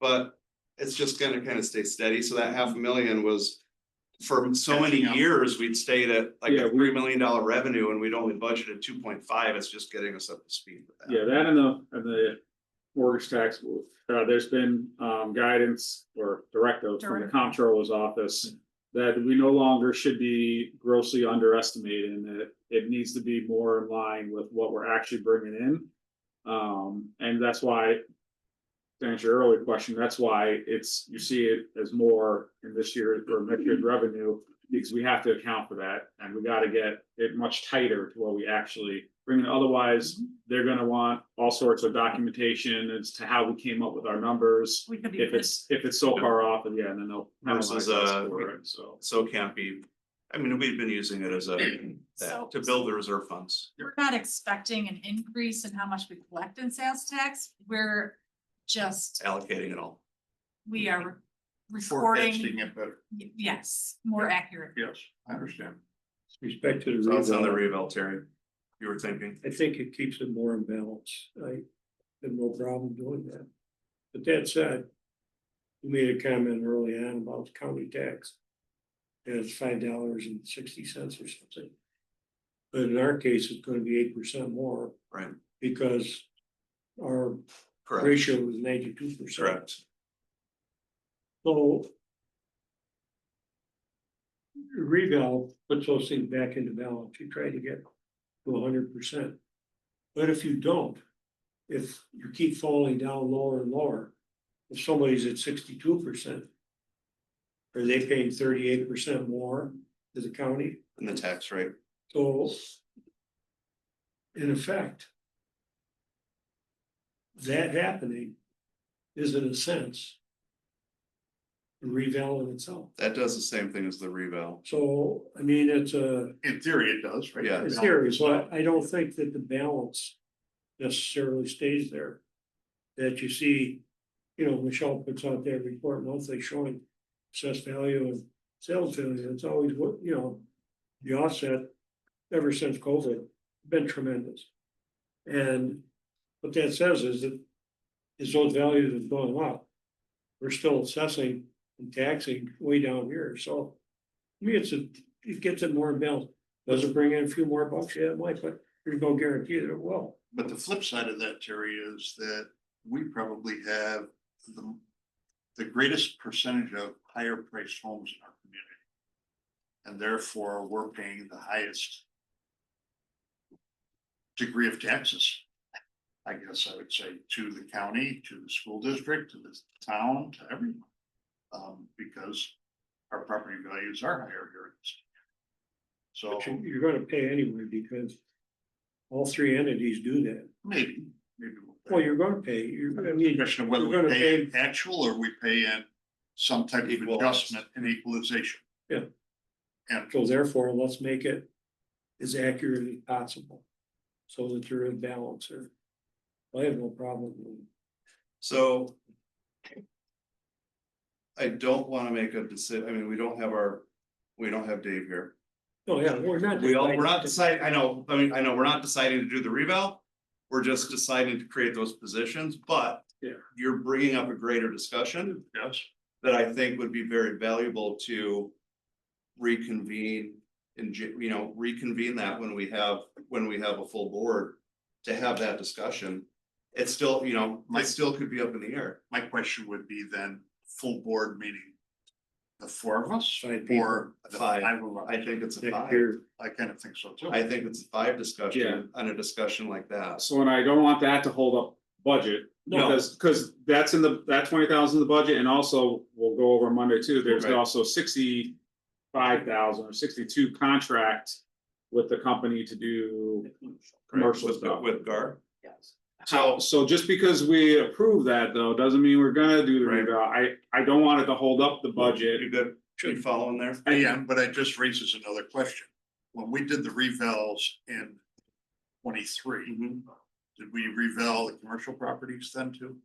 but it's just gonna kind of stay steady, so that $500,000 was. For so many
Catching up.
years, we'd stayed at like
Yeah,
a $3 million revenue and we'd only budgeted 2.5, it's just getting us up to speed with that.
Yeah, that and the mortgage tax, there's been guidance or directive from the comptroller's office. That we no longer should be grossly underestimating it. It needs to be more in line with what we're actually bringing in. And that's why, to answer your earlier question, that's why you see it as more in this year or next year's revenue. Because we have to account for that, and we gotta get it much tighter to what we actually bring in. Otherwise, they're gonna want all sorts of documentation as to how we came up with our numbers.
We could be.
If it's so far off, and then they'll
This is,
penalize us for it, so.
So it can't be, I mean, we've been using it as
So-
to build the reserve funds.
We're not expecting an increase in how much we collect in sales tax. We're just,
Allocating it all.
we are
Forecasting
recording,
it better.
yes, more accurate.
Yes, I understand.
Respect to the.
So it's on the
reval,
reval, Terry, you were thinking,
I think it keeps it more in balance. I have no problem doing that. But that said, you made a comment early on about county tax. And it's $5.60 or something. But in our case, it's gonna be 8% more
Right,
because our
correct,
ratio was 92%.
correct.
So. Revale puts those things back into balance. You try to get to 100%. But if you don't, if you keep falling down lower and lower, if somebody's at 62%. Are they paying 38% more to the county?
And the tax rate,
So. In effect. That happening is in a sense. A revale in itself.
that does the same thing as the revale.
So, I mean, it's a,
In theory, it does, right?
Yeah.
it's serious, but I don't think that the balance necessarily stays there. That you see, Michelle puts out that report monthly showing assessed value and sales value. It's always what, the offset ever since COVID been tremendous. And what that says is that as those values have gone up, we're still assessing and taxing way down here. So I mean, it gets it more in balance. Does it bring in a few more bucks? Yeah, it might, but there's no guarantee that it will.
But the flip side of that, Terry, is that we probably have the greatest percentage of higher priced homes in our community. And therefore, we're paying the highest degree of taxes. I guess I would say to the county, to the school district, to the town, to everyone. Because our property values are higher here in this. So
But you're gonna pay anyway because all three entities do that.
maybe.
Well, you're gonna pay, I mean,
Question of whether
you're
we
gonna
pay in
pay-
actual or we pay in some type of
Equalized.
adjustment and equalization.
Yeah.
And
so therefore, let's make it as accurate as possible. So that you're in balance or. I have no problem with it.
So. I don't wanna make a decision, I mean, we don't have Dave here.
Oh, yeah, we're not.
We're not deciding, I know, we're not deciding to do the reval. We're just deciding to create those positions, but.
Yeah.
You're bringing up a greater discussion
yes,
that I think would be very valuable to. Reconvene reconvene that when we have a full board. To have that discussion. It's still, it still could be up in the air.
my question would be then, full board meeting. The four of us
Five people.
or the
Five.
five of us?
I think it's a
Next
five.
year.
I kind of think so too.
I think it's a five
Yeah.
discussion on a discussion like that.
So, and I don't want that to hold up budget.
No.
Because that's in that 20,000 in the budget, and also we'll go over Monday too, there's
Right.
also 65,000 or 62 contract. With the company to do commercial
With-
stuff.
With Gar.
Yes.
So just because we approve that though, doesn't mean we're gonna do the
Right.
reval. I don't want it to hold up the budget.
You good? You following there?
I am, but it just raises another question. When we did the revals in 23,
Mhm.
did we reval the commercial properties then too?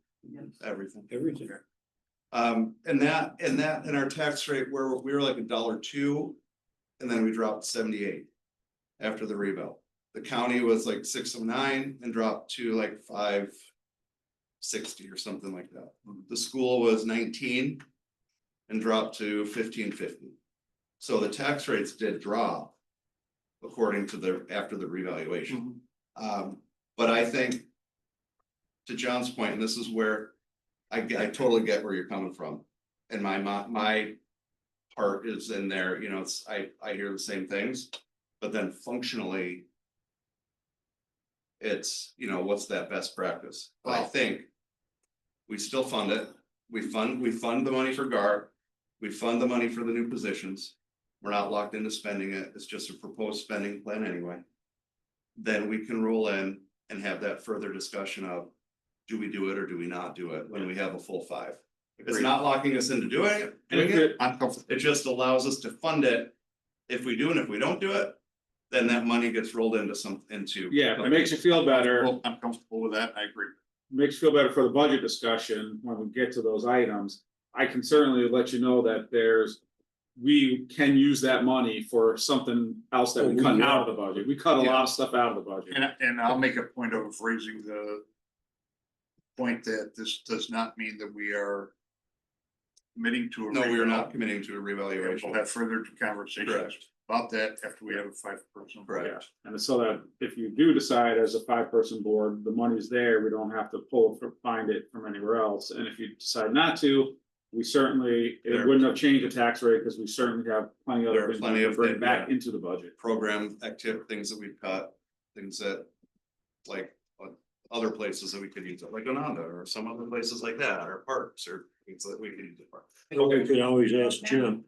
Everything.
Everything.
And in our tax rate, where we were like $1.02. And then we dropped 78. After the reval, the county was like 609 and dropped to like 560 or something like that. The school was 19. And dropped to 1550. So the tax rates did drop. According to after the revaluation. But I think. To John's point, and this is where I totally get where you're coming from. And my part is in there, I hear the same things, but then functionally. It's, what's that best practice? But I
Wow.
think. We still fund it. We fund the money for GAR. We fund the money for the new positions. We're not locked into spending it. It's just a proposed spending plan anyway. Then we can roll in and have that further discussion of. Do we do it or do we not do it when we have a full five? It's
Agreed.
not locking us into doing it.
I'm comfortable.
It just allows us to fund it. If we do and if we don't do it, then that money gets rolled into.
Yeah, it makes you feel better.
Well, I'm comfortable with that. I agree.
Makes you feel better for the budget discussion when we get to those items. I can certainly let you know that we can use that money for something else that we cut out of the budget. We cut a lot of stuff out of the budget.
And I'll make a point of raising point that this does not mean that we are committing to a.
No, we are not
revote.
committing to a revaluation.
We'll have further conversations
Correct.
about that after we have a 5-person. board.
Correct.
Yeah, and so that if you do decide as a 5-person board, the money's there, we don't have to find it from anywhere else, and if you decide not to. We certainly, it
There-
wouldn't have changed the tax rate, because we certainly have plenty of
There are
other things
plenty
to
of
bring
things,
back
yeah.
into the budget.
Program things that we've cut, things that like other places that we could use it, like Ananda or some other places like that, or parks or things that we could use it for.
We could always ask Jim.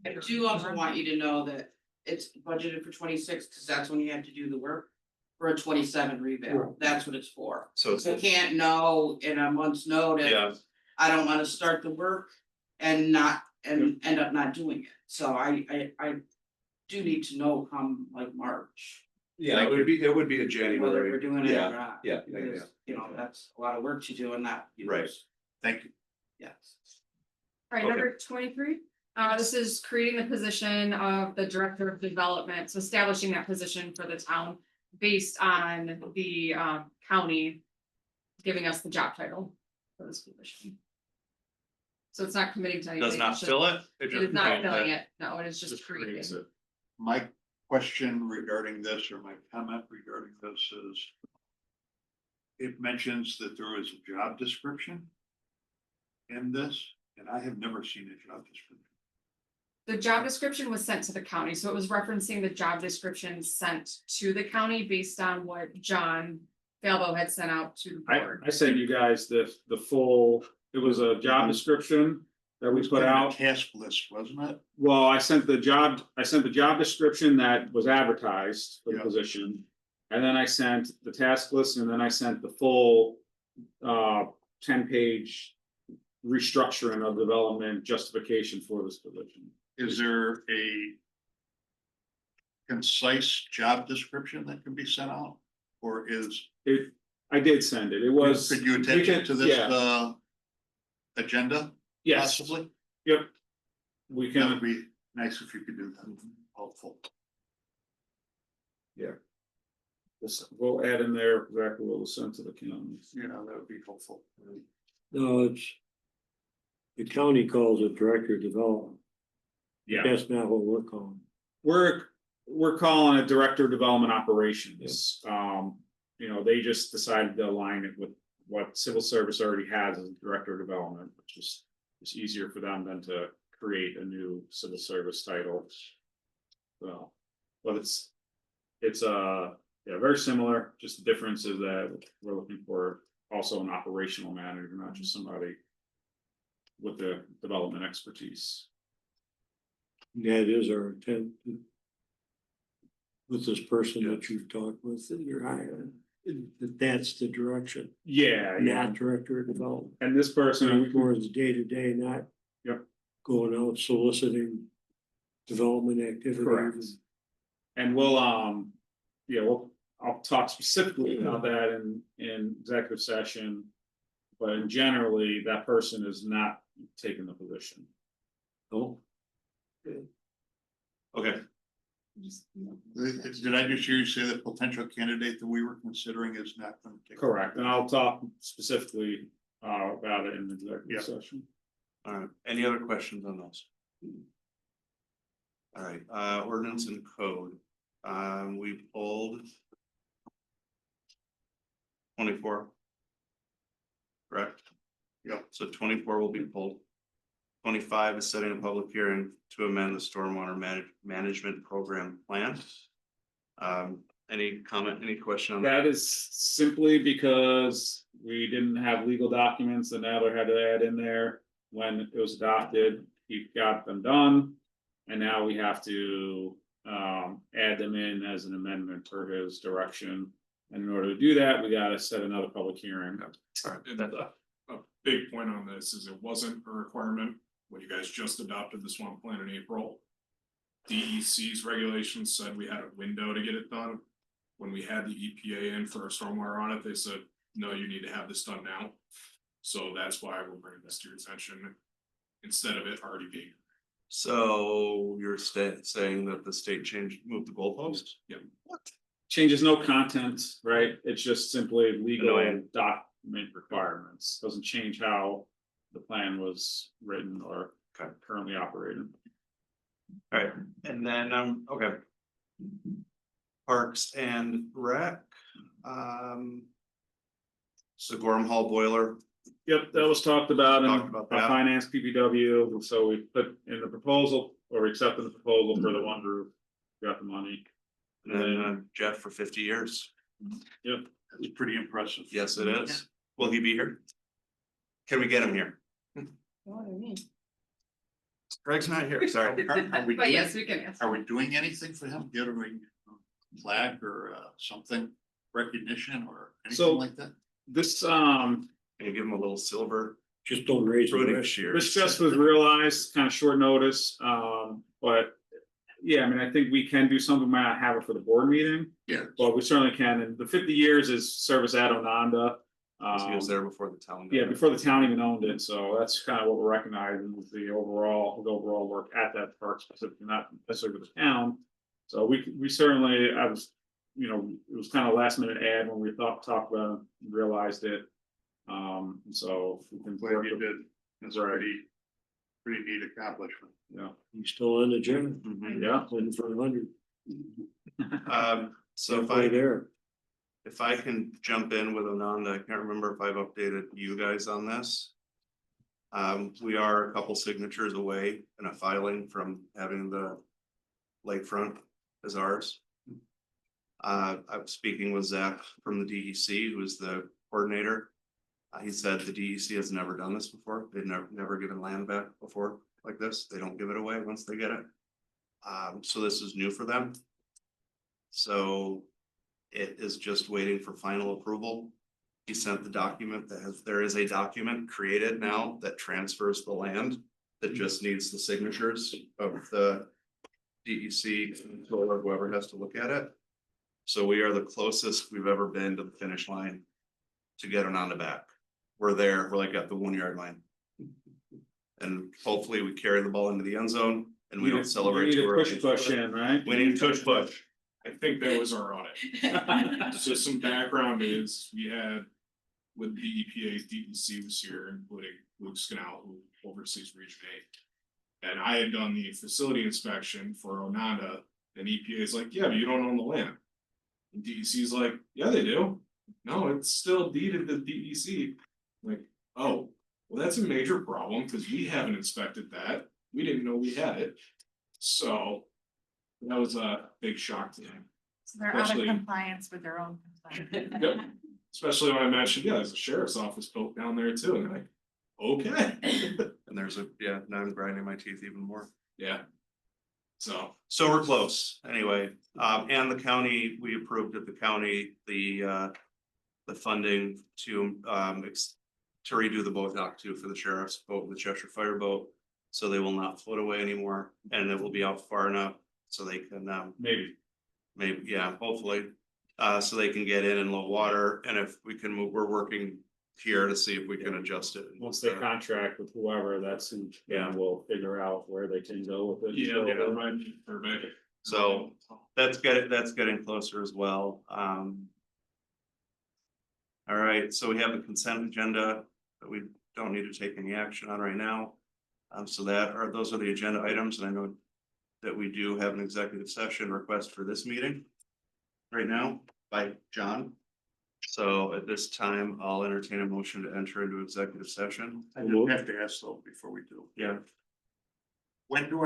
I do also want you to know that it's budgeted for 26, because that's when you have to do the work. For a 27 revale, that's what it's for.
So it's,
You can't know in a month's notice.
yeah,
I don't wanna start the work and end up not doing it, so I do need to know come like March.
yeah, it would be a
Whether we're
January,
doing it or
yeah,
not.
yeah,
Because, you know, that's a lot of work to do and not.
Right.
Thank you.
Yes.
All right,
Okay.
number 23, this is creating the position of the Director of Development, so establishing that position for the town based on the county giving us the job title for this position. So it's not committing to anything.
does not
it's just-
fill it.
It is not filling it, no, it is just creating.
creates it.
My question regarding this, or my comment regarding this is. It mentions that there is a job description. In this, and I have never seen a job description.
The job description was sent to the county, so it was referencing the job description sent to the county based on what John Falbo had sent out to the board.
I sent you guys the full, it was a job description that we put
In the
out.
Task list, wasn't it?
Well, I sent the job description that was advertised for the
Yeah.
position. And then I sent the task list, and then I sent the full 10-page restructuring of development justification for this position.
Is there a concise job description that can be sent out? Or is,
I did send it. It was.
could you attach it to this
Yeah.
agenda
Yes,
possibly?
yep. We
That
can,
would be nice if you could do that, helpful.
we'll add in there exactly what was sent to the county.
You know, that would be helpful.
No, it's. The county calls it Director of Development.
Yeah,
That's not what we're calling.
we're calling it Director of Development Operations. You know, they just decided to align it with what civil service already has as Director of Development, which is it's easier for them than to create a new civil service title. So, but it's yeah, very similar, just the difference is that we're looking for also an operational manager, not just somebody with the development expertise.
That is our intent. With this person that you've talked with, that you're hiring, that's the direction,
Yeah,
not Director of Development.
and this person,
More the day-to-day, not.
Yep.
Going out soliciting development activities.
Correct. And we'll, I'll talk specifically about that in executive session. But in generally, that person is not taking the position.
Oh,
okay,
Did I just hear you say the potential candidate that we were considering is not going to take?
Correct, and I'll talk specifically about it in the
Yeah.
executive session.
all right, any other questions on those? All right, ordinance and code, we pulled 24. Correct?
Yep.
So 24 will be pulled. 25 is setting a public hearing to amend the stormwater management program plan. Any comment, any question on that?
That is simply because we didn't have legal documents and Adler had to add in there when it was adopted. He got them done. And now we have to add them in as an amendment per his direction. And in order to do that, we gotta set another public hearing.
All right,
And
that's-
a big point on this is it wasn't a requirement when you guys just adopted the swamp plan in April. DEC's regulations said we had a window to get it done. When we had the EPA in for our stormwater audit, they said, no, you need to have this done now. So that's why we're bringing this to your attention instead of it already being.
So you're saying that the state moved the goalpost?
Yep.
What?
Changes no content, right? It's just simply legal
Annoying.
meet requirements, doesn't change how the plan was written or currently operated.
Alright, and then, okay. Parks and Rec, so Gorham Hall boiler,
Yep, that was talked about in
Talked about that.
finance PPW, so we put in the proposal, or accepted the proposal for the one roof, got the money.
and then Jeff for 50 years.
Yep,
That's pretty impressive.
Yes, it is. Will he be here? Can we get him here? Greg's not here, sorry.
Are we
But
doing-
yes, we can answer.
Are we doing anything for him, giving a plaque or something, recognition or
So-
anything like that?
this,
Can you give him a little silver
Just don't raise the
pruning
risk.
shears?
this just was realized kind of short notice, but. Yeah, I mean, I think we can do something, might not have it for the board meeting,
Yeah.
but we certainly can, and the 50 years is service at Ononda.
He was there before the town.
Yeah, before the town even owned it, so that's kind of what we're recognizing with the overall work at that park specifically, not necessarily with the town. So we certainly, I was, you know, it was kind of last minute ad when we talked about it, realized it. And so. we can
Glad
work
you
with-
did. It's
Right.
pretty neat accomplishment.
Yeah,
He's still on the gym,
Mhm.
yeah,
in for 100.
So
Halfway there.
if I can jump in with Ananda, I can't remember if I've updated you guys on this. We are a couple signatures away in a filing from having the lakefront as ours. I'm speaking with Zach from the DEC, who is the coordinator. He said the DEC has never done this before. They've never given land back before like this. They don't give it away once they get it. So this is new for them. So it is just waiting for final approval. He sent the document there is a document created now that transfers the land. That just needs the signatures of the DEC or whoever has to look at it. So we are the closest we've ever been to the finish line to get it on the back. We're there, we're like at the 1 yard line. And hopefully we carry the ball into the end zone and we don't celebrate.
We need
too
to
early.
push in, right?
We need to push.
I think that was our audit. So some background is, we had with the EPA, DEC was here, including Luke Scannell, who oversees Region 8. And I had done the facility inspection for Ononda, and EPA is like, yeah, but you don't own the land. And DEC is like, yeah, they do. No, it's still deeded to DEC. Like, oh, well, that's a major problem, because we haven't inspected that. We didn't know we had it. So that was a big shock to him.
So they're out of
Especially-
compliance with their own. compliance.
Yep. Especially when I mentioned, yeah, there's a sheriff's office built down there too, and they're like, okay.
And there's now I'm grinding my teeth even more.
Yeah. So,
So we're close, anyway, and the county, we approved at the county, the funding to, to redo the boat dock too for the sheriff's boat, the Cheshire Fire boat. So they will not float away anymore, and it will be out far enough so they can,
Maybe.
maybe, yeah, hopefully. So they can get in low water, and if we can move, we're working here to see if we can adjust it.
Once they contract with whoever, that's who, yeah, we'll figure out where they can go with it.
yeah, that might be perfect.
So that's getting closer as well. All right, so we have the consent agenda that we don't need to take any action on right now. So those are the agenda items, and I know that we do have an executive session request for this meeting right now by John. So at this time, I'll entertain a motion to enter into executive session.
I do have to ask though, before we do,
Yeah.
when do I